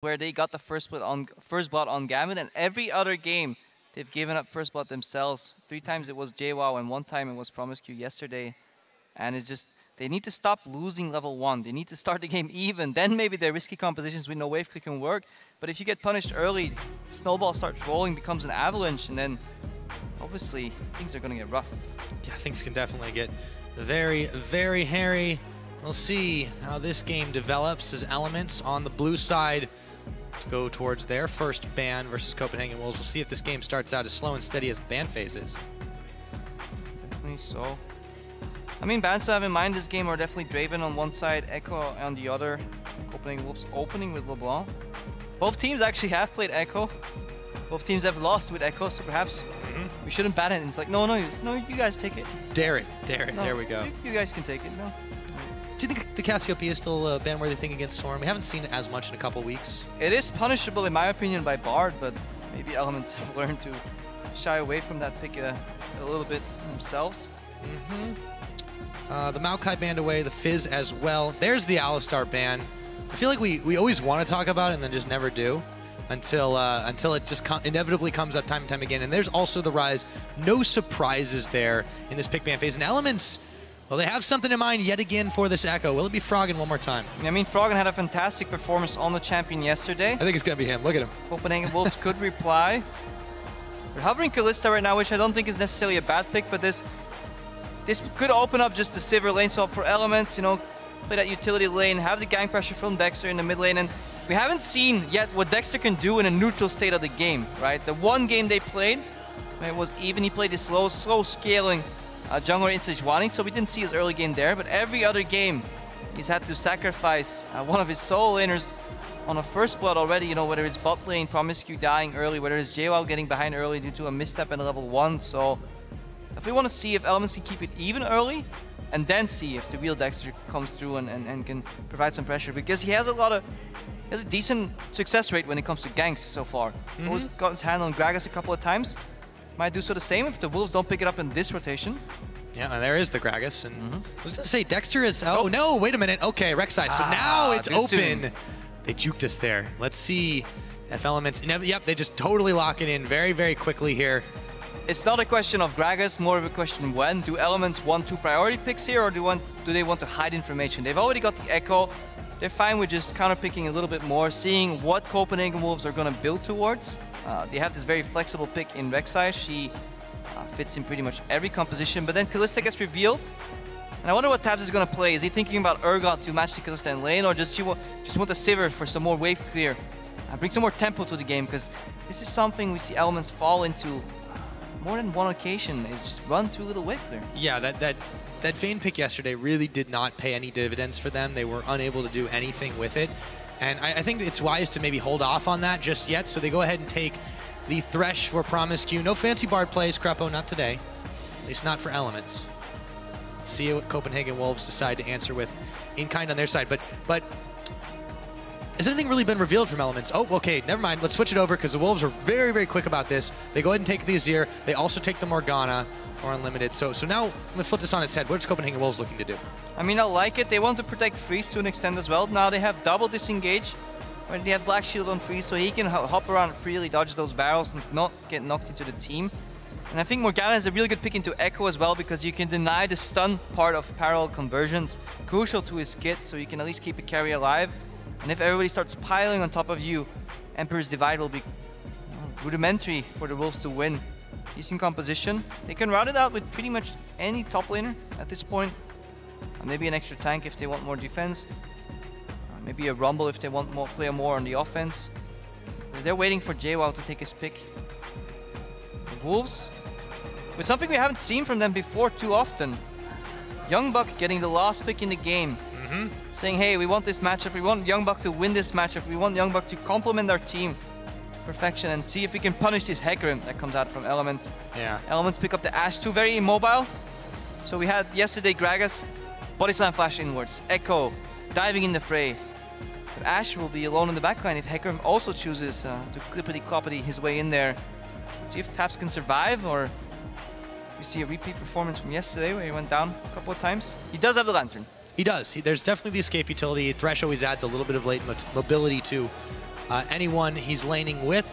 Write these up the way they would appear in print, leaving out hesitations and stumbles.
where they got the first blood on Gambit, and every other game they've given up first blood themselves. 3 times it was JWoww, and 1 time it was Promiscu yesterday. And it's just, they need to stop losing level 1. They need to start the game even. Then maybe their risky compositions with no wave click can work. But if you get punished early, snowball starts rolling, becomes an avalanche, and then obviously things are going to get rough. Yeah, things can definitely get very, very hairy. We'll see how this game develops as Elements on the blue side to go towards their first ban versus Copenhagen Wolves. We'll see if this game starts out as slow and steady as the ban phase is. Definitely so. I mean, bans to have in mind this game are definitely Draven on one side, Echo on the other. Copenhagen Wolves opening with LeBlanc. Both teams actually have played Echo. Both teams have lost with Echo, so perhaps we shouldn't ban it. And it's like, no, you guys take it. Dare it. No, there we go. You guys can take it, no. Do you think the Cassiopeia is still a ban-worthy thing against Storm? We haven't seen it as much in a couple weeks. It is punishable, in my opinion, by Bard, but maybe Elements have learned to shy away from that pick a little bit themselves. The Maokai banned away, the Fizz as well. There's the Alistar ban. I feel like we always want to talk about it and then just never do until it just inevitably comes up time and time again. And there's also the Rise. No surprises there in this pick ban phase. And Elements, well, they have something in mind yet again for this Echo. Will it be Froggen one more time? I mean, Froggen had a fantastic performance on the champion yesterday. I think it's going to be him. Look at him. Copenhagen Wolves could reply. They're hovering Kalista right now, which I don't think is necessarily a bad pick, but this could open up just the Sivir lane swap for Elements, you know, play that utility lane, have the gank pressure from Dexter in the mid lane, and we haven't seen yet what Dexter can do in a neutral state of the game, right? The one game they played, it was even, he played this slow scaling jungler in Sejuani, so we didn't see his early game there, but every other game he's had to sacrifice one of his solo laners on a first blood already, you know, whether it's bot lane, Promiscu dying early, whether it's JWoww getting behind early due to a misstep in level 1, so if we want to see if Elements can keep it even early, and then see if the real Dexter comes through and can provide some pressure, because he has a decent success rate when it comes to ganks so far. He's got his hand on Gragas a couple of times. Might do so the same if the Wolves don't pick it up in this rotation. Yeah, and there is the Gragas. And I was going to say, Dexter is... Oh, no, wait a minute. Okay, Rek'Sai. So now it's open. Soon. They juked us there. Let's see if Elements... Yep, they just totally lock it in very, very quickly here. It's not a question of Gragas, more of a question when. Do Elements want 2 priority picks here, or do they want to hide information? They've already got the Echo. They're fine with just counter-picking a little bit more, seeing what Copenhagen Wolves are going to build towards. They have this very flexible pick in Rek'Sai. She fits in pretty much every composition, but then Kalista gets revealed. And I wonder what Tabs is going to play. Is he thinking about Urgot to match the Kalista in lane, or just want a Sivir for some more wave clear? Bring some more tempo to the game, because this is something we see Elements fall into more than one occasion, is just run too little wave clear. Yeah, that Vayne pick yesterday really did not pay any dividends for them. They were unable to do anything with it. And I think it's wise to maybe hold off on that just yet, so they go ahead and take the Thresh for Promiscu. No fancy Bard plays, Crepo, not today. At least not for Elements. Let's see what Copenhagen Wolves decide to answer with in kind on their side. But has anything really been revealed from Elements? Oh, okay, never mind. Let's switch it over, because the Wolves are very, very quick about this. They go ahead and take the Azir. They also take the Morgana or Unlimited. So now, I'm going to flip this on its head. What is Copenhagen Wolves looking to do? I mean, I like it. They want to protect Freeze to an extent as well. Now they have double disengage, when they have Black Shield on Freeze, so he can hop around freely, dodge those barrels, and not get knocked into the team. And I think Morgana is a really good pick into Echo as well, because you can deny the stun part of parallel conversions. Crucial to his kit, so you can at least keep a carry alive. And if everybody starts piling on top of you, Emperor's Divide will be rudimentary for the Wolves to win. Decent composition. They can route it out with pretty much any top laner at this point. Maybe an extra tank if they want more defense. Maybe a Rumble if they want play more on the offense. They're waiting for JWoww to take his pick. The Wolves, with something we haven't seen from them before too often. YoungBuck getting the last pick in the game. Saying, hey, we want this matchup, we want YoungBuck to win this matchup, we want YoungBuck to complement our team to perfection and see if we can punish this Hecarim that comes out from Elements. Yeah. Elements pick up the Ashe 2, very immobile. So we had yesterday Gragas, Body Slam flash inwards, Echo diving in the fray. But Ashe will be alone in the backline if Hecarim also chooses to clippity-cloppity his way in there. Let's see if Taps can survive, or we see a repeat performance from yesterday where he went down a couple of times. He does have the Lantern. He does. There's definitely the escape utility. Thresh always adds a little bit of late mobility to anyone he's laning with.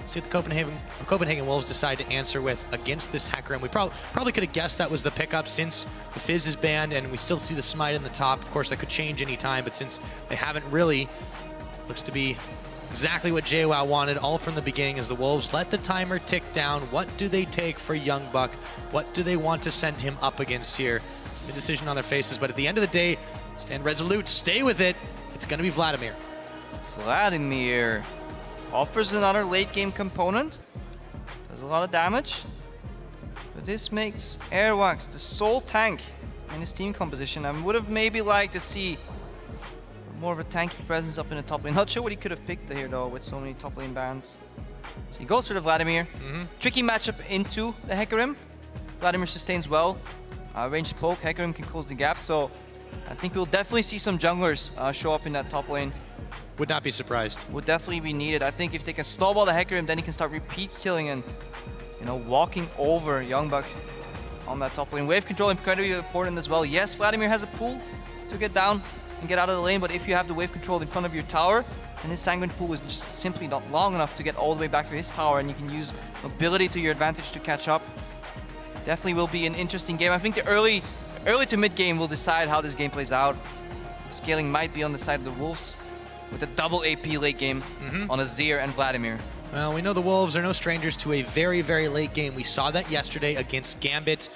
See what the Copenhagen Wolves decide to answer with against this Hecarim. We probably could have guessed that was the pickup since the Fizz is banned and we still see the smite in the top. Of course, that could change any time, but since they haven't really, looks to be exactly what JWoww wanted all from the beginning as the Wolves let the timer tick down. What do they take for YoungBuck? What do they want to send him up against here? It's a decision on their faces, but at the end of the day, stand resolute, stay with it. It's going to be Vladimir. Vladimir offers another late game component. Does a lot of damage. But this makes Airwax the sole tank in his team composition. I would have maybe liked to see more of a tanky presence up in the top lane. Not sure what he could have picked here though with so many top lane bans. So he goes for the Vladimir. Tricky matchup into the Hecarim. Vladimir sustains well. Ranged poke, Hecarim can close the gap. So I think we'll definitely see some junglers show up in that top lane. Would not be surprised. Would definitely be needed. I think if they can snowball the Hecarim, then he can start repeat killing and, you know, walking over YoungBuck on that top lane. Wave control incredibly important as well. Yes, Vladimir has a pool to get down and get out of the lane, but if you have the wave control in front of your tower, then his Sanguine pool is just simply not long enough to get all the way back to his tower, and you can use mobility to your advantage to catch up. Definitely will be an interesting game. I think the early to mid game will decide how this game plays out. Scaling might be on the side of the Wolves, with a double AP late game on Azir and Vladimir. Well, we know the Wolves are no strangers to a very, very late game. We saw that yesterday against Gambit.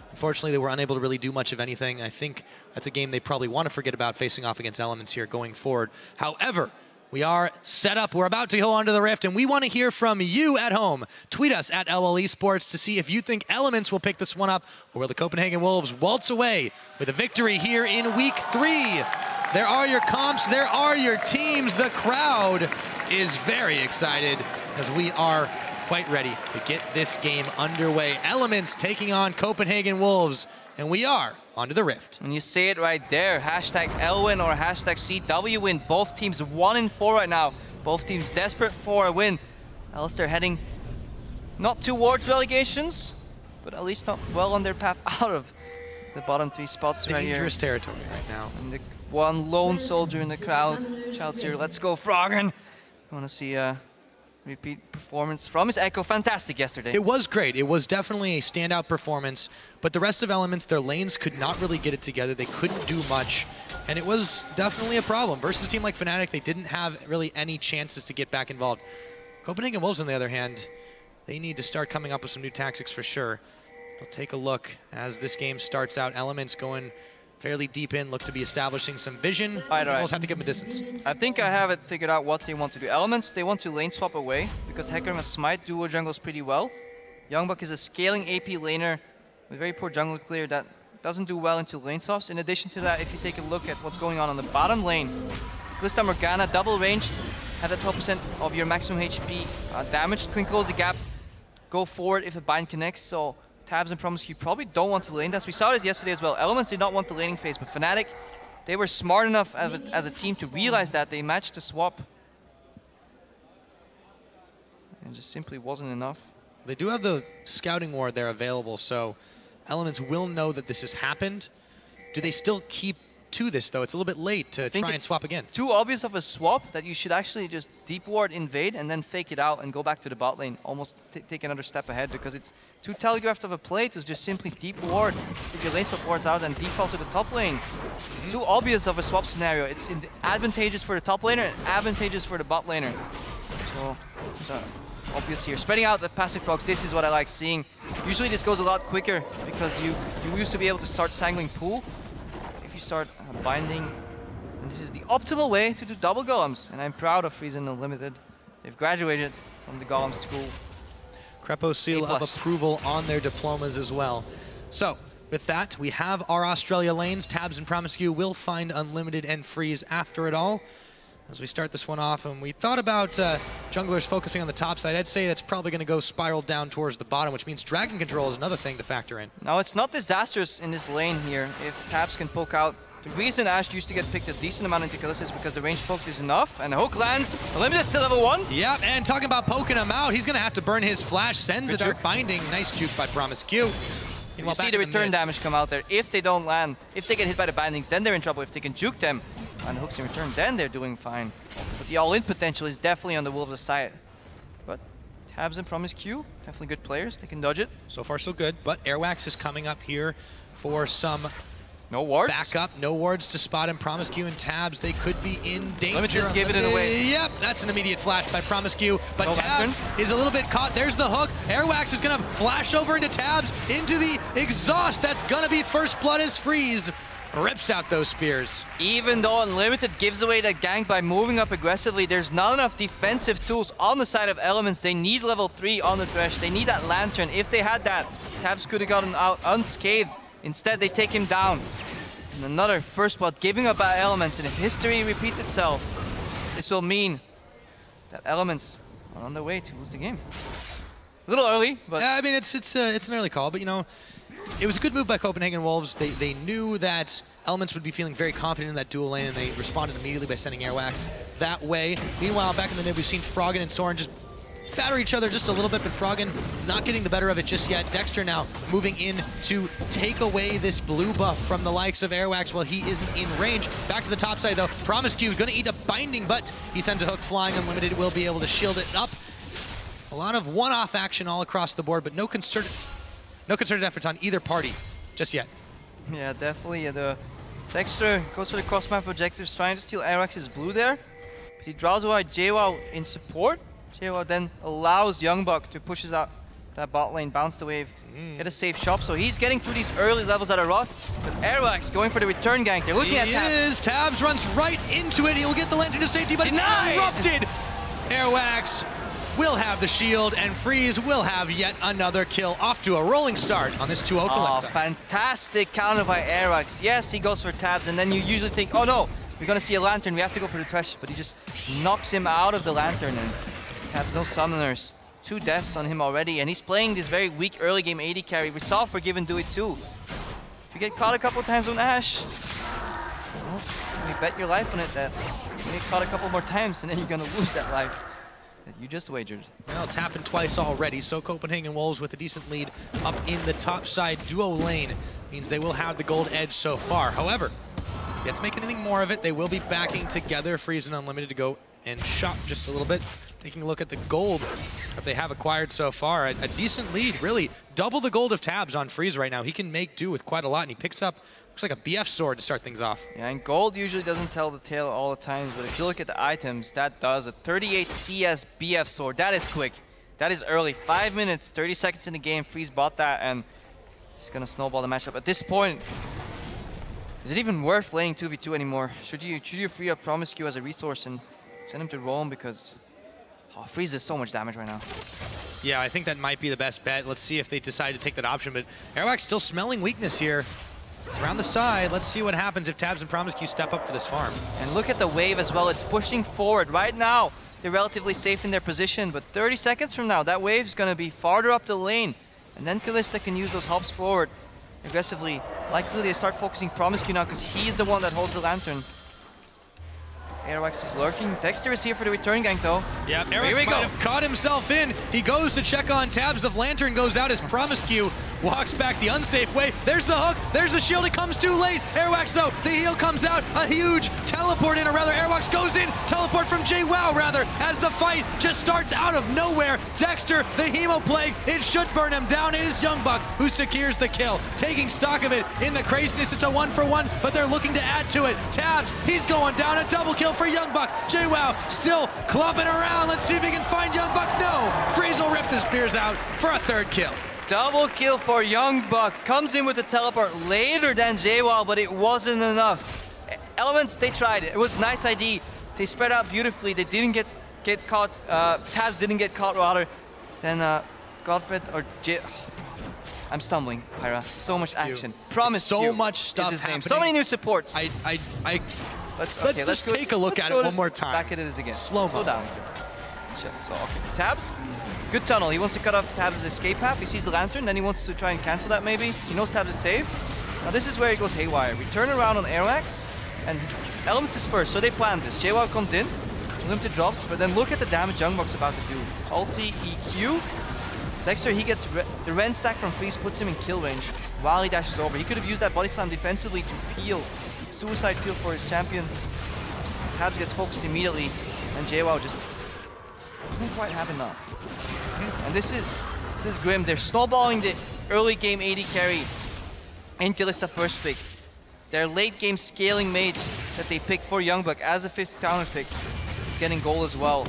Unfortunately, they were unable to really do much of anything. I think that's a game they probably want to forget about facing off against Elements here going forward. However, we are set up. We're about to go onto the Rift, and we want to hear from you at home. Tweet us at LL Esports to see if you think Elements will pick this one up, or will the Copenhagen Wolves waltz away with a victory here in Week 3. There are your comps, there are your teams. The crowd is very excited as we are quite ready to get this game underway. Elements taking on Copenhagen Wolves, and we are onto the Rift. And you see it right there, hashtag Lwin or hashtag CW win. Both teams 1-4 right now. Both teams desperate for a win. Else they're heading not towards relegations, but at least not well on their path out of the bottom 3 spots right here. Dangerous territory right now. And the one lone soldier in the crowd shouts here, "Let's go, Froggen!" I want to see a repeat performance from his Echo. Fantastic yesterday. It was great. It was definitely a standout performance, but the rest of Elements, their lanes could not really get it together. They couldn't do much, and it was definitely a problem. Versus a team like Fnatic, they didn't have really any chances to get back involved. Copenhagen Wolves, on the other hand, they need to start coming up with some new tactics for sure. We'll take a look as this game starts out. Elements going fairly deep in, look to be establishing some vision. Wolves have to give them a distance. I think I have it figured out what they want to do. Elements, they want to lane swap away because Hecarim has smite, duo jungles pretty well. YoungBuck is a scaling AP laner with very poor jungle clear that doesn't do well into lane swaps. In addition to that, if you take a look at what's going on the bottom lane, Glista Morgana, double ranged, have a 12% of your maximum HP damage, can close the gap, go forward if a bind connects. So Tabs and Promiscue probably don't want to lane this. We saw this yesterday as well. Elements did not want the laning phase, but Fnatic, they were smart enough as a team to realize that. They matched the swap. And it just simply wasn't enough. They do have the scouting ward there available, so Elements will know that this has happened. Do they still keep to this, though? It's a little bit late to try and swap again. Too obvious of a swap that you should actually just deep ward, invade, and then fake it out and go back to the bot lane. Almost take another step ahead, because it's too telegraphed of a play to just simply deep ward, get your lane swap wards out, and default to the top lane. It's too obvious of a swap scenario. It's advantageous for the top laner and advantageous for the bot laner. So it's obvious here. Spreading out the passive procs, this is what I like seeing. Usually this goes a lot quicker because you used to be able to start Sanguine pool. Start binding, and this is the optimal way to do double golems, and I'm proud of Friesen Unlimited. They've graduated from the golem school. Crepo seal of approval on their diplomas as well. So with that, we have our Australia lanes. Tabs and Promiscue will find Unlimited and Freeze after it all. As we start this one off, and we thought about junglers focusing on the top side, I'd say that's probably going to go spiral down towards the bottom, which means dragon control is another thing to factor in. Now, it's not disastrous in this lane here if Tabs can poke out. The reason Ashe used to get picked a decent amount into kills is because the range poke is enough, and the hook lands. Unlimited still level 1. Yep, and talking about poking him out, he's going to have to burn his flash, sends a dark binding. Nice juke by Promiscue. You see the return damage come out there. If they don't land, if they get hit by the bindings, then they're in trouble. If they can juke them and hooks in return, then they're doing fine. But the all-in potential is definitely on the Wolves' side. But Tabs and Promiscu, definitely good players. They can dodge it. So far, so good. But Airwax is coming up here for some no wards. Backup. No wards to spot him. Promiscu and Tabs, they could be in danger. Let me just give it away. Yep, that's an immediate flash by Promiscu. But no Tabs is a little bit caught. There's the hook. Airwax is going to flash over into Tabs, into the exhaust. That's going to be first blood as Freeze rips out those spears. Even though Unlimited gives away that gank by moving up aggressively, there's not enough defensive tools on the side of Elements. They need level 3 on the Thresh. They need that Lantern. If they had that, Tabs could have gotten out unscathed. Instead, they take him down. And another first blood giving up at Elements. And if history repeats itself, this will mean that Elements are on their way to lose the game. A little early, but... I mean, it's an early call, but you know, it was a good move by Copenhagen Wolves. They knew that Elements would be feeling very confident in that dual lane, and they responded immediately by sending Airwax that way. Meanwhile, back in the mid, we've seen Froggen and Soren just batter each other just a little bit, but Froggen not getting the better of it just yet. Dexter now moving in to take away this blue buff from the likes of Airwax while he isn't in range. Back to the top side, though. Promiscu going to eat a binding, but he sends a hook flying. Unlimited will be able to shield it up. A lot of one-off action all across the board, but no concerted efforts on either party just yet. Yeah, definitely. The Dexter goes for the cross-map objectives, trying to steal Airwax's blue there. But he draws away JWoww in support. JWoww then allows Youngbuck to push out that bot lane, bounce the wave, get a safe shot. So he's getting through these early levels that are rough. But Airwax going for the return gank. They're looking at Tabs. Tabs runs right into it. He'll get the lantern to safety, but it's interrupted. Airwax will have the shield, and Freeze will have yet another kill. Off to a rolling start on this 2-0 Kalista. Fantastic counter by Airwax. Yes, he goes for Tabs, and then you usually think, oh no, we're gonna see a lantern, we have to go for the Thresh, but he just knocks him out of the lantern, and Tabs, no summoners. 2 deaths on him already, and he's playing this very weak early game AD carry. We saw Forgiven do it too. If you get caught a couple times on Ashe, well, you bet your life on it that you get caught a couple more times, and then you're gonna lose that life that you just wagered. Well, it's happened twice already, so Copenhagen Wolves with a decent lead up in the top side duo lane means they will have the gold edge so far. However, yet to make anything more of it, they will be backing together. Freeze and Unlimited to go and shop just a little bit. Taking a look at the gold that they have acquired so far, a decent lead, really. Double the gold of Tabs on Freeze right now. He can make do with quite a lot, and he picks up, looks like a BF sword to start things off. Yeah, and gold usually doesn't tell the tale all the times, but if you look at the items, that does. A 38 CS BF sword, that is quick. That is early. 5 minutes, 30 seconds in the game. Freeze bought that, and he's gonna snowball the matchup. At this point, is it even worth laning 2v2 anymore? Should you free up Promiscu as a resource and send him to roam, because Freeze is so much damage right now. Yeah, I think that might be the best bet. Let's see if they decide to take that option, but Airwax still smelling weakness here. It's around the side. Let's see what happens if Tabs and Promiscu step up for this farm. And look at the wave as well. It's pushing forward. Right now, they're relatively safe in their position, but 30 seconds from now, that wave is going to be farther up the lane. And then Kalista can use those hops forward aggressively. Likely they start focusing Promiscu now, because he's the one that holds the lantern. Airwax is lurking. Dexter is here for the return gank though. Yeah, Airwax might have caught himself in. He goes to check on Tabs. The lantern goes out as Promiscu walks back the unsafe way. There's the hook. There's the shield. It comes too late. Airwax though, the heal comes out. A huge teleport in, or rather Airwax goes in. Teleport from JWoww rather, as the fight just starts out of nowhere. Dexter, the Hemo Plague, it should burn him down. It is Youngbuck who secures the kill. Taking stock of it in the craziness. It's a 1-for-1, but they're looking to add to it. Tabs, he's going down. A double kill for Youngbuck. JWoww still clubbing around. Let's see if he can find Youngbuck. No! Freeze will rip the spears out for a 3rd kill. Double kill for Youngbuck. Comes in with the teleport later than JWoww, but it wasn't enough. Elements, they tried it. It was nice ID. They spread out beautifully. They didn't get caught. Tabs didn't get caught rather. Then Godfred or I'm stumbling, Pyra. So much action. Promise so you. much stuff happening. So many new supports. Let's just take a look at it one more time. Back at it again. Slow down. So, okay. Tabs, good tunnel. He wants to cut off Tabs' escape path. He sees the lantern, then he wants to try and cancel that maybe. He knows Tabs is safe. Now this is where he goes haywire. We turn around on Airwax, and Elements is first, so they plan this. JWoww comes in, limited drops, but then look at the damage Youngbuck's about to do. Ulti, EQ. Dexter, he gets the Ren stack from Freeze, puts him in kill range while he dashes over. He could have used that body slam defensively to peel, suicide peel for his champions. Tabs gets focused immediately. And JWoww just doesn't quite have enough. And this is grim. They're snowballing the early game AD carry into Kalista first pick. Their late game scaling mage that they picked for Youngbuck as a 5th counter pick is getting gold as well.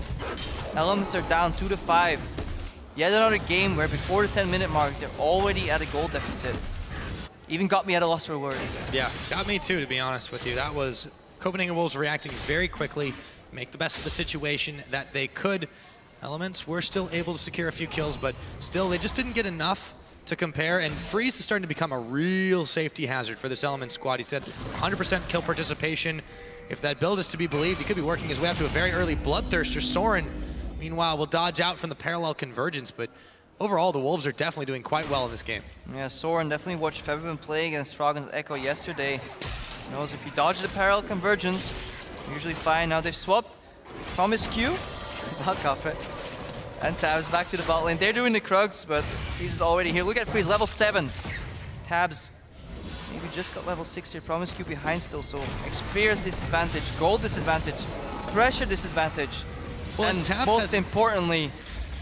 Elements are down 2-5. Yet another game where before the 10-minute mark, they're already at a gold deficit. Even got me at a loss for words. Yeah, got me too, to be honest with you. That was Copenhagen Wolves reacting very quickly, make the best of the situation that they could. Elements were still able to secure a few kills, but still, they just didn't get enough to compare, and Freeze is starting to become a real safety hazard for this Element squad. He said 100% kill participation. If that build is to be believed, he could be working his way up to a very early Bloodthirster. Soren, meanwhile, will dodge out from the parallel convergence, but overall, the Wolves are definitely doing quite well in this game. Yeah, Soren definitely watched Feberbin play against Froggen's Echo yesterday. Knows if you dodge the parallel convergence, usually fine. Now they've swapped Promise Q, Bot Carpet, and Tabs back to the bot lane. They're doing the Krugs, but Freeze is already here. Look at Freeze, level 7. Tabs maybe just got level 6 here. Promise Q behind still, so experience disadvantage, gold disadvantage, pressure disadvantage, well, and Tabs most importantly,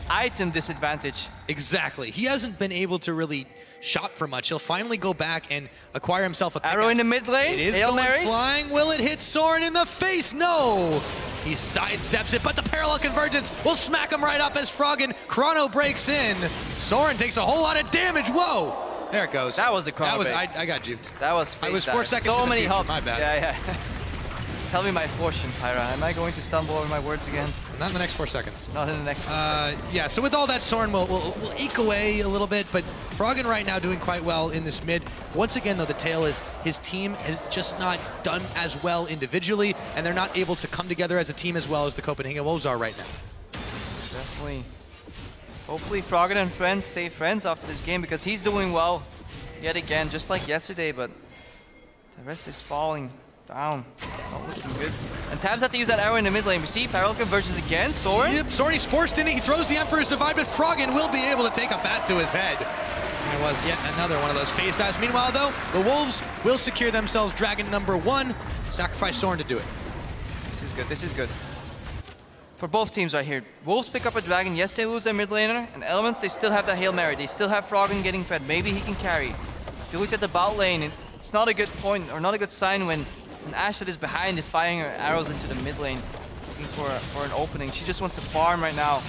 item disadvantage. Exactly. He hasn't been able to really shop for much. He'll finally go back and acquire himself a arrow in the mid lane. It is Hail Mary. Flying. Will it hit Soren in the face? No! He sidesteps it, but the parallel convergence will smack him right up as Froggen Chrono breaks in. Soren takes a whole lot of damage. Whoa! There it goes. That was the Chrono. I got juked. That was I was 4 seconds so in the many future. hops. My bad. Yeah. Tell me my fortune, Pyra. Am I going to stumble over my words again? Not in the next 4 seconds. Not in the next 4 seconds. Yeah, so with all that, Soren will eke away a little bit, but Froggen right now doing quite well in this mid. Once again, though, the tale is his team has just not done as well individually, and they're not able to come together as a team as well as the Copenhagen Wolves are right now. Definitely. Hopefully Froggen and friends stay friends after this game, because he's doing well yet again, just like yesterday, but the rest is falling down. Not looking good. And Tabs had to use that arrow in the mid lane. We see parallel converges again. Soren? Yep, Soren, he's forced in it. He throws the Emperor's Divide, but Froggen will be able to take a bat to his head. And it was yet another one of those phase dives. Meanwhile, though, the Wolves will secure themselves Dragon number 1. Sacrifice Soren to do it. This is good. This is good. For both teams right here. Wolves pick up a Dragon. Yes, they lose their mid laner. And Elements, they still have the Hail Mary. They still have Froggen getting fed. Maybe he can carry. If you look at the bot lane, it's not a good point, or not a good sign when Ashe that is behind is firing her arrows into the mid lane, looking for an opening. She just wants to farm right now.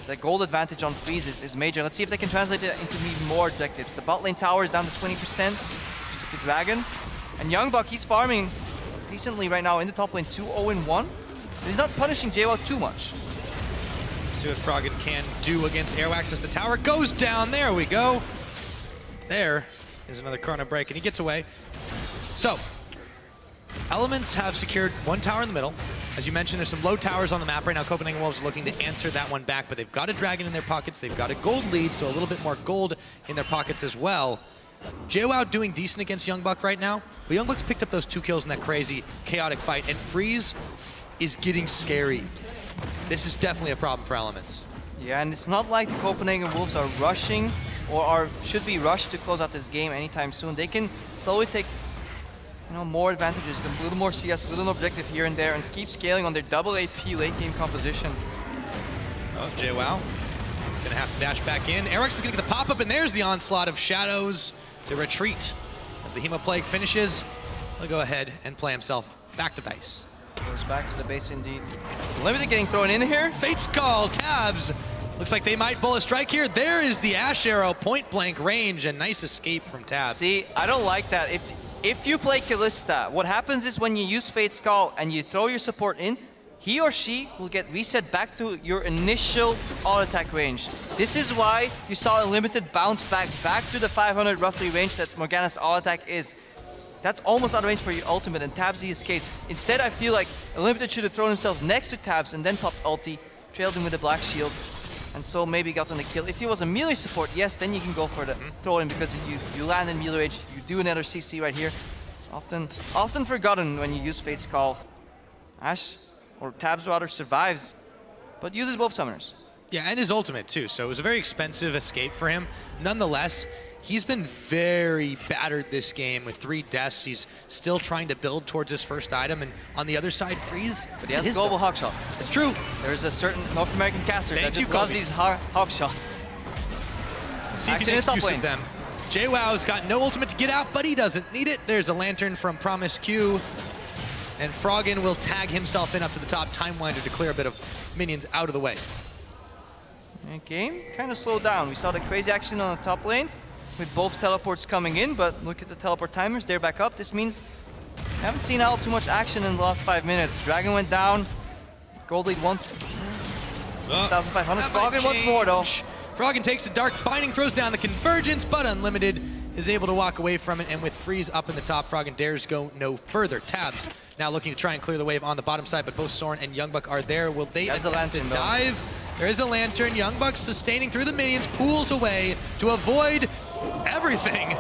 The gold advantage on Freeze is major. Let's see if they can translate it into even more objectives. The bot lane tower is down to 20%, just the Dragon. And Youngbuck, he's farming decently right now in the top lane, 2-0-1. But he's not punishing JWoww too much. Let's see what Froggen can do against Airwax as the tower goes down. There we go. There is another Chrono break, and he gets away. So, Elements have secured 1 tower in the middle. As you mentioned, there's some low towers on the map right now. Copenhagen Wolves are looking to answer that one back, but they've got a Dragon in their pockets. They've got a gold lead, so a little bit more gold in their pockets as well. JWoww doing decent against Youngbuck right now, but Youngbuck's picked up those 2 kills in that crazy, chaotic fight, and Freeze is getting scary. This is definitely a problem for Elements. Yeah, and it's not like the Copenhagen Wolves are rushing or should be rushed to close out this game anytime soon. They can slowly take more advantages, a little more CS, a little objective here and there, and keep scaling on their double AP late game composition. Oh, JWoww is going to have to dash back in. Eric's is going to get the pop-up, and there's the onslaught of Shadows to retreat. As the Hemoplague finishes, he'll go ahead and play himself back to base. Goes back to the base indeed. Limited getting thrown in here. Fate's Call, Tabs. Looks like they might pull a strike here. There is the Ashe Arrow, point blank range, and nice escape from Tabs. See, I don't like that. If you play Kalista, what happens is when you use Fate's Call and you throw your support in, he or she will get reset back to your initial auto attack range. This is why you saw a limited bounce back to the 500 roughly range that Morgana's auto attack is. That's almost out of range for your ultimate, and Tabs he escaped. Instead, I feel like Limited should have thrown himself next to Tabs and then popped ulti, trailed him with a black shield, and so maybe got on the kill. If he was a melee support, yes, then you can go for the throw in, because you land in melee range, you do another CC right here. It's often forgotten when you use Fate's Call. Ashe, or Tabs rather, survives, but uses both summoners. Yeah, and his ultimate too, so it was a very expensive escape for him. Nonetheless, He's been very battered this game with 3 deaths. He's still trying to build towards his first item, and on the other side, Freeze. But he has a global hawk shot. It's true. There's a certain North American caster that just loves these hawk shots. See if he makes use of them. JWoww's got no ultimate to get out, but he doesn't need it. There's a lantern from Promise Q. And Froggen will tag himself in up to the top time winder to clear a bit of minions out of the way. Game kind of slowed down. We saw the crazy action on the top lane with both teleports coming in, but look at the teleport timers, they're back up. This means I haven't seen all too much action in the last 5 minutes. Dragon went down, gold lead 1,500. Froggen once more though. Froggen takes a dark binding, throws down the convergence, but Unlimited is able to walk away from it, and with Freeze up in the top, Froggen dares go no further. Tabs now looking to try and clear the wave on the bottom side, but both Soren and Youngbuck are there. Will they attempt to dive? There is a lantern. Youngbuck sustaining through the minions, pulls away to avoid everything.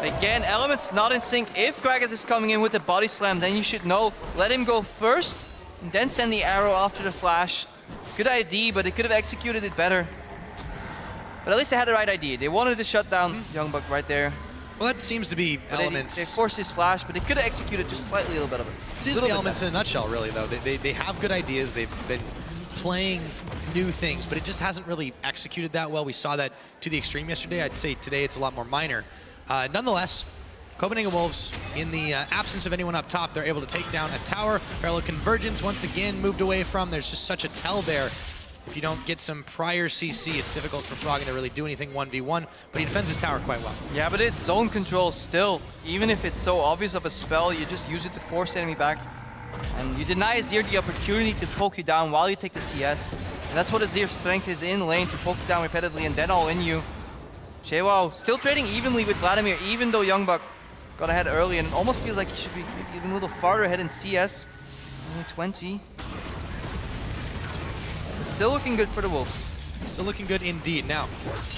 Again, Element's not in sync. If Gragas is coming in with the body slam, then you should know. Let him go first, and then send the arrow after the flash. Good idea, but they could have executed it better. But at least they had the right idea. They wanted to shut down Youngbuck right there. Well, that seems to be Elements. They forced his flash, but they could have executed just slightly a little bit of it. Seems to be Elements in a nutshell, really, though. They have good ideas. They've been playing new things, but it just hasn't really executed that well. We saw that to the extreme yesterday. I'd say today it's a lot more minor. Nonetheless, Copenhagen Wolves, in the absence of anyone up top, they're able to take down a tower. Parallel Convergence, once again, moved away from. There's just such a tell there. If you don't get some prior CC, it's difficult for Froggen to really do anything 1v1, but he defends his tower quite well. Yeah, but it's zone control still. Even if it's so obvious of a spell, you just use it to force the enemy back. And you deny Azir the opportunity to poke you down while you take the CS. And that's what Azir's strength is in lane, to poke you down repetitively and then all in you. JWoww still trading evenly with Vladimir, even though Youngbuck got ahead early, and it almost feels like he should be even a little farther ahead in CS. Only 20. Still looking good for the Wolves. Still looking good indeed. Now,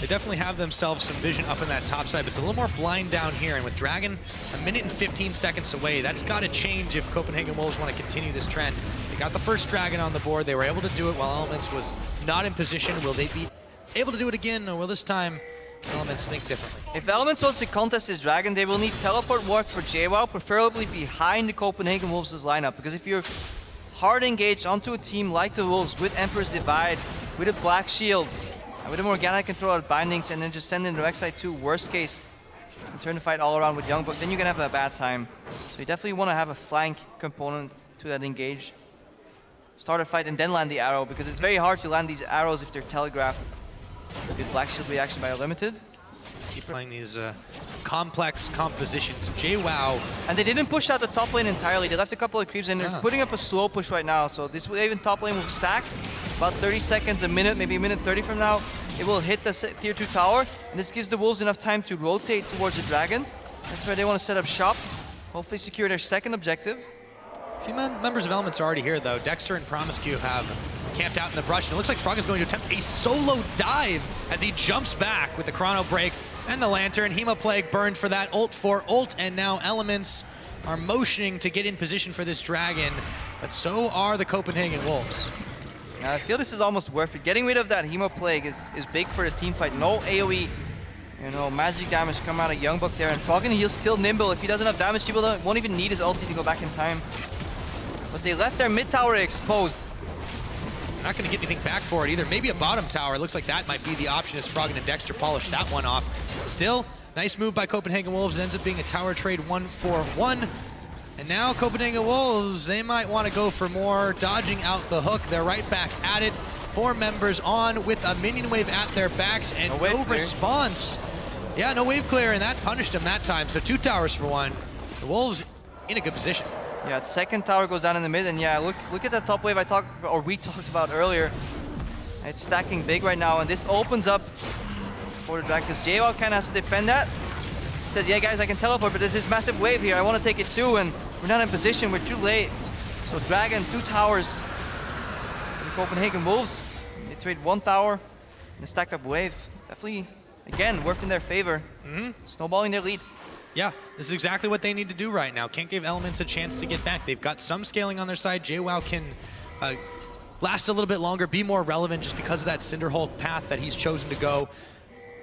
they definitely have themselves some vision up in that top side, but it's a little more blind down here. And with Dragon a minute and 15 seconds away, that's got to change if Copenhagen Wolves want to continue this trend. They got the first Dragon on the board. They were able to do it while Elements was not in position. Will they be able to do it again, or will this time Elements think differently? If Elements wants to contest his Dragon, they will need teleport work for JWoww, preferably behind the Copenhagen Wolves' lineup. Because if you're hard engaged onto a team like the Wolves with Emperor's Divide, with a Black Shield, and with a Morgana can throw out bindings and then just send in the Rek'Sai 2, worst case, and turn the fight all around with Youngbuck, then you're gonna have a bad time. So you definitely want to have a flank component to that engage. Start a fight and then land the arrow, because it's very hard to land these arrows if they're telegraphed. Good Black Shield reaction by Unlimited. Keep playing these complex compositions. JWoww. And they didn't push out the top lane entirely. They left a couple of creeps and they're putting up a slow push right now. So this wave in top lane will stack. About 30 seconds, a minute, maybe a minute 30 from now, it will hit the tier 2 tower. And this gives the Wolves enough time to rotate towards the Dragon. That's where they want to set up shop. Hopefully secure their second objective. A few members of Elements are already here, though. Dexter and Promise Q have camped out in the brush, and it looks like Frog is going to attempt a solo dive as he jumps back with the Chrono Break and the Lantern. Hemoplague burned for that ult for ult, and now Elements are motioning to get in position for this Dragon, but so are the Copenhagen Wolves. Now, I feel this is almost worth it. Getting rid of that Hemoplague is big for the team fight. No AoE, you know, magic damage come out of Youngbuck there, and Froggen, he's still nimble. If he doesn't have damage, he won't even need his ulti to go back in time. But they left their mid tower exposed. Not going to get anything back for it either. Maybe a bottom tower. It looks like that might be the option as Froggen and Dexter polish that one off. Still, nice move by Copenhagen Wolves. It ends up being a tower trade 1-for-1. And now Copenhagen Wolves, they might want to go for more, dodging out the hook. They're right back at it. 4 members on with a minion wave at their backs and no response. Yeah, no wave clear, and that punished them that time. So 2 towers for 1. The Wolves in a good position. Yeah, its second tower goes down in the mid, and yeah, look at that top wave we talked about earlier. It's stacking big right now, and this opens up for the Dragon, because JWoww kind of has to defend that. He says, yeah guys, I can teleport, but there's this massive wave here, I want to take it too, and we're not in position, we're too late. So Dragon, 2 towers for the Copenhagen Wolves. They trade 1 tower and a stacked up wave. Definitely, again, worked in their favor. Snowballing their lead. Yeah, this is exactly what they need to do right now. Can't give Elements a chance to get back. They've got some scaling on their side. JWoww can last a little bit longer, be more relevant just because of that Cinderhulk path that he's chosen to go.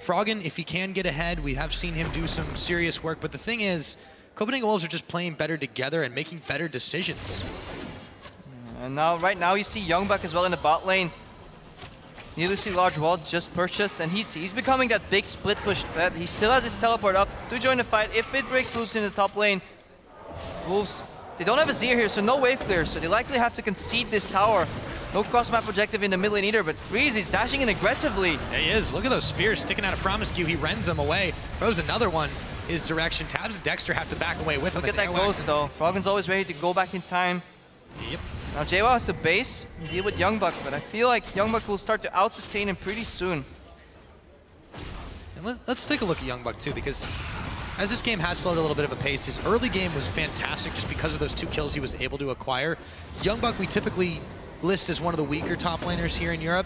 Froggen, if he can get ahead, we have seen him do some serious work, but the thing is, Copenhagen Wolves are just playing better together and making better decisions. And now, right now, you see Youngbuck as well in the bot lane. Needlessly large wall just purchased, and he's becoming that big split push threat. He still has his teleport up to join the fight. If it breaks loose in the top lane, Wolves, they don't have a Zir here, so no wave clear, so they likely have to concede this tower. No cross-map objective in the mid lane either, but Freeze is dashing in aggressively. Yeah, he is. Look at those spears sticking out of Promiscue. He rends them away, throws another one his direction. Tabs and Dexter have to back away with him. Look at that ghost though. Froggen's always ready to go back in time. Yep. Now JWoww has to base and deal with Youngbuck, but I feel like Youngbuck will start to out-sustain him pretty soon. And let's take a look at Youngbuck too, because as this game has slowed a little bit of a pace, his early game was fantastic just because of those 2 kills he was able to acquire. Youngbuck we typically list as one of the weaker top laners here in Europe,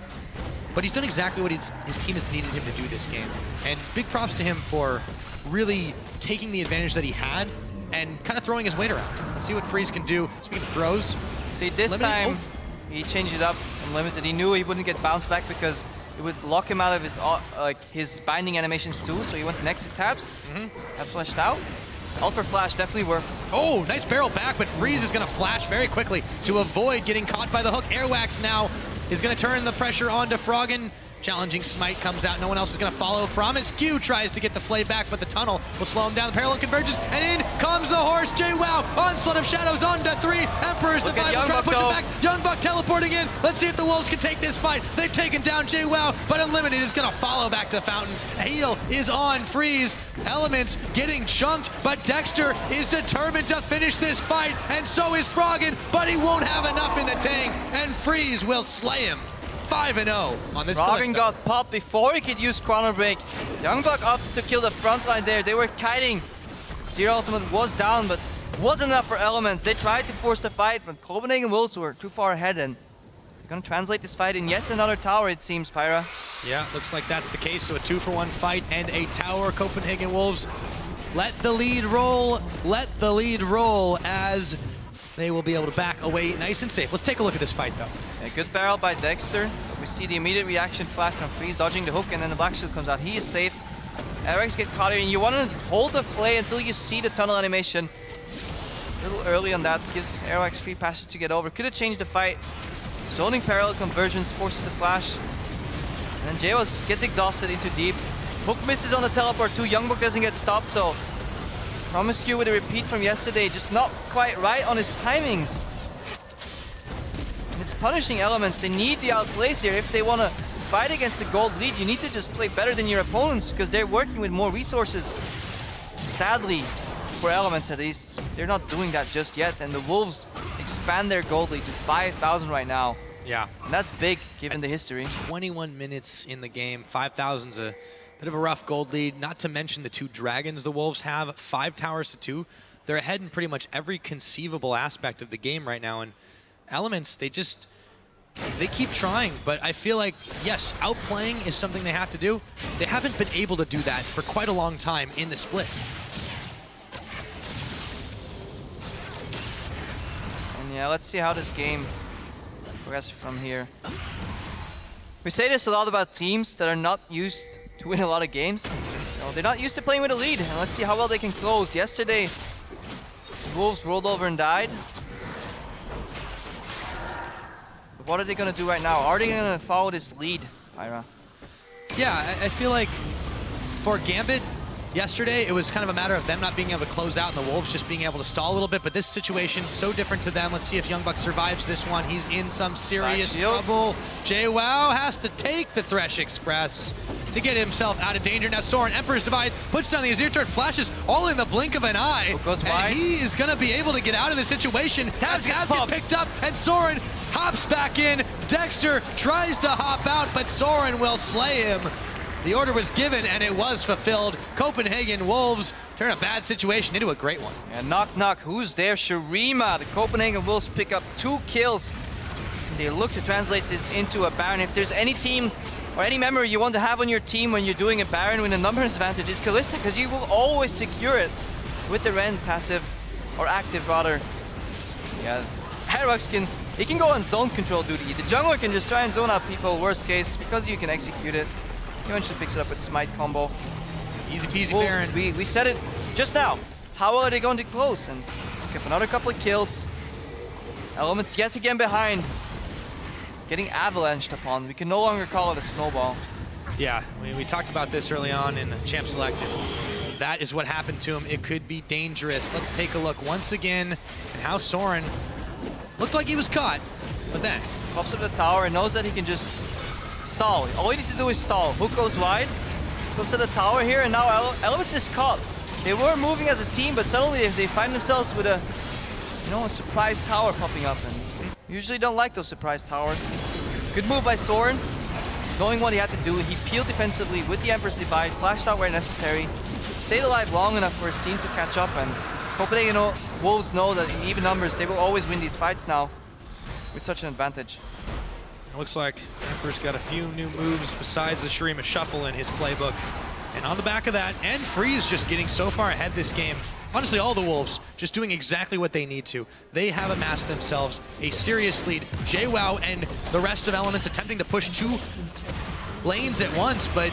but he's done exactly what his team has needed him to do this game. And big props to him for really taking the advantage that he had and kind of throwing his weight around. Let's see what Freeze can do. Speaking of throws. See, this time he changed it up and limited. He knew he wouldn't get bounced back because it would lock him out of his binding animations too, so he went next to Tabs. Tabs flashed out. Ultra Flash definitely worked. Oh, nice barrel back, but Freeze is going to flash very quickly to avoid getting caught by the hook. Airwax now is going to turn the pressure onto Froggen. Challenging Smite comes out. No one else is going to follow. Promiscue tries to get the flay back, but the tunnel will slow him down. The parallel converges, and in comes the horse. JWoww, Onslaught of Shadows onto 3. Emperor's Divine will try to push him back. Youngbuck teleporting in. Let's see if the Wolves can take this fight. They've taken down JWoww, but Unlimited is going to follow back to the fountain. Heal is on Freeze. Elements getting chunked, but Dexter is determined to finish this fight, and so is Froggen, but he won't have enough in the tank, and Freeze will slay him. 5-0 on this. Froggen got popped before he could use Chrono Break. Youngbuck opted to kill the front line there. They were kiting. Zero Ultimate was down, but wasn't enough for Elements. They tried to force the fight, but Copenhagen Wolves were too far ahead, and they're gonna translate this fight in yet another tower, it seems, Pyra. Yeah, looks like that's the case. So a 2-for-1 fight and a tower. Copenhagen Wolves let the lead roll. Let the lead roll as they will be able to back away nice and safe. Let's take a look at this fight, though. A good barrel by Dexter. We see the immediate reaction flash from Freeze dodging the hook, and then the Black Shield comes out. He is safe. Erics get caught here, and you want to hold the play until you see the tunnel animation. A little early on that, gives Erics free passage to get over. Could have changed the fight. Zoning parallel conversions forces the flash. And then JWoww gets exhausted into deep. Hook misses on the teleport too. Youngbuck doesn't get stopped, so Promiscue with a repeat from yesterday, just not quite right on his timings. And it's punishing Elements. They need the outplays here. If they want to fight against the gold lead, you need to just play better than your opponents because they're working with more resources. Sadly, for Elements at least, they're not doing that just yet. And the Wolves expand their gold lead to 5,000 right now. Yeah. And that's big given the history. 21 minutes in the game. 5,000's a bit of a rough gold lead, not to mention the 2 dragons the Wolves have, 5 towers to 2. They're ahead in pretty much every conceivable aspect of the game right now, and Elements, they keep trying, but I feel like, yes, outplaying is something they have to do. They haven't been able to do that for quite a long time in the split. And yeah, let's see how this game progresses from here. We say this a lot about teams that are not used to win a lot of games. No, they're not used to playing with a lead, and let's see how well they can close. Yesterday, the Wolves rolled over and died. But what are they gonna do right now? Are they gonna follow this lead, Pyra? Yeah, I feel like for Gambit, yesterday, it was kind of a matter of them not being able to close out and the Wolves just being able to stall a little bit, but this situation so different to them. Let's see if Youngbuck survives this one. He's in some serious trouble. JWoww has to take the Thresh Express to get himself out of danger. Now Soren, Emperor's Divide, puts down the Azir Turret, flashes all in the blink of an eye. And he is going to be able to get out of the situation. Tabs gets picked up, and Soren hops back in. Dexter tries to hop out, but Soren will slay him. The order was given, and it was fulfilled. Copenhagen Wolves turn a bad situation into a great one. And knock knock, who's there? Shurima. The Copenhagen Wolves pick up 2 kills. They look to translate this into a Baron. If there's any team or any member you want to have on your team when you're doing a Baron with a numbers advantage, it's Kalista, because you will always secure it with the Ren passive, or active rather. Yeah, Herux can go on zone control duty. The jungler can just try and zone out people, worst case, because you can execute it. He eventually picks it up with Smite combo. Easy peasy Wolves, Baron. we said it just now. How are they going to close? And get another couple of kills. Elements yet again behind. Getting avalanched upon. We can no longer call it a snowball. Yeah, we talked about this early on in Champ Select. If that is what happened to him, it could be dangerous. Let's take a look once again at how Soren looked like he was caught, but then pops up the tower and knows that he can just stall. All he needs to do is stall. Hook goes wide, comes to the tower here, and now Elements is caught. They were moving as a team, but suddenly they find themselves with a surprise tower popping up. And usually don't like those surprise towers. Good move by Soren. Knowing what he had to do, he peeled defensively with the Emperor's Divide, flashed out where necessary, stayed alive long enough for his team to catch up, and Copenhagen Wolves know that in even numbers, they will always win these fights now with such an advantage. It looks like Emperor's got a few new moves besides the Shurima Shuffle in his playbook. And on the back of that, and Freeze just getting so far ahead this game. Honestly, all the Wolves just doing exactly what they need to. They have amassed themselves a serious lead. JWoww and the rest of Elements attempting to push 2 lanes at once, but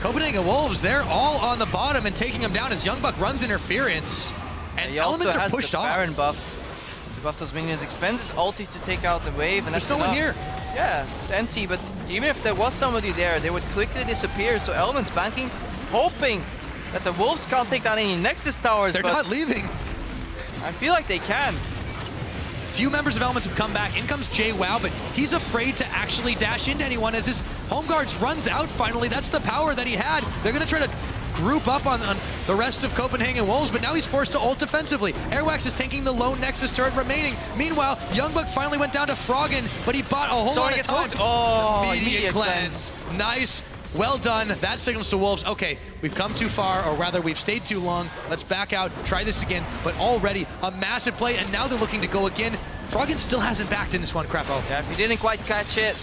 Copenhagen Wolves, they're all on the bottom and taking them down as Youngbuck runs interference. And he Elements also are has pushed the off. Baron buff to buff those minions. Expends his ulti to take out the wave, and There's that's no one enough. here. Yeah, it's empty, but even if there was somebody there, they would quickly disappear. So Elements banking, hoping that the Wolves can't take down any Nexus towers. They're not leaving. I feel like they can. Few members of Elements have come back. In comes JWoww, but he's afraid to actually dash into anyone as his home guards runs out finally. That's the power that he had. They're going to try to group up on the rest of Copenhagen Wolves, but now he's forced to ult defensively. Airwax is tanking the lone Nexus turret remaining. Meanwhile, Youngbuck finally went down to Froggen, but he bought a whole lot of time. Oh, immediate cleanse. Nice. Well done. That signals to Wolves, okay, we've come too far, or rather we've stayed too long. Let's back out, try this again. But already a massive play, and now they're looking to go again. Froggen still hasn't backed in this one, Crapo. Yeah, if he didn't quite catch it,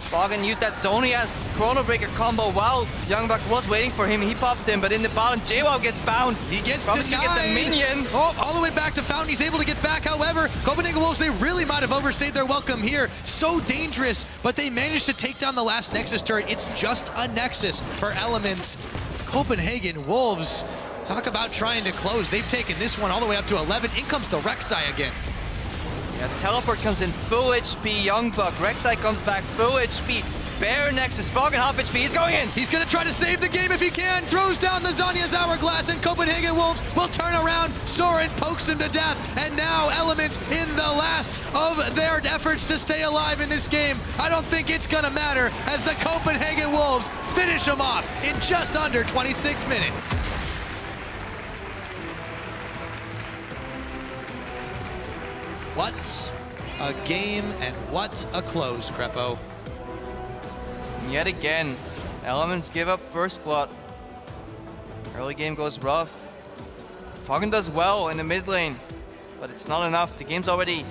Froggen used that Zonia's Chrono Breaker combo while Youngbuck was waiting for him. He popped him, but in the bottom, JWoww gets bound. He gets denied. Gets a minion. Oh, all the way back to Fountain. He's able to get back. However, Copenhagen Wolves, they really might have overstayed their welcome here. So dangerous, but they managed to take down the last Nexus turret. It's just a Nexus for Elements. Copenhagen Wolves, talk about trying to close. They've taken this one all the way up to 11. In comes the Rek'Sai again. Yeah, the teleport comes in full HP, Youngbuck. Rek'Sai comes back full HP. Baron Nexus, Froggen half HP, he's going in! He's gonna try to save the game if he can, throws down the Zhonya's Hourglass, and Copenhagen Wolves will turn around. Soren pokes him to death, and now Elements in the last of their efforts to stay alive in this game. I don't think it's gonna matter as the Copenhagen Wolves finish him off in just under 26 minutes. What a game and what a close, Crepo. Yet again, Elements give up first blood. Early game goes rough. Froggen does well in the mid lane, but it's not enough. The game's already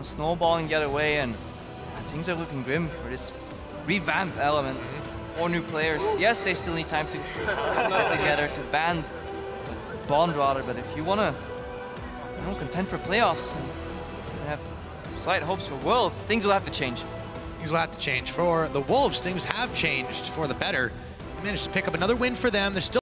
snowballing the other way, and things are looking grim for this revamped Elements. 4 new players. Yes, they still need time to get together, to bond rather, but if you want to contend for playoffs and have slight hopes for Worlds, things will have to change. Things will have to change. For the Wolves, things have changed for the better. They managed to pick up another win for them. They're still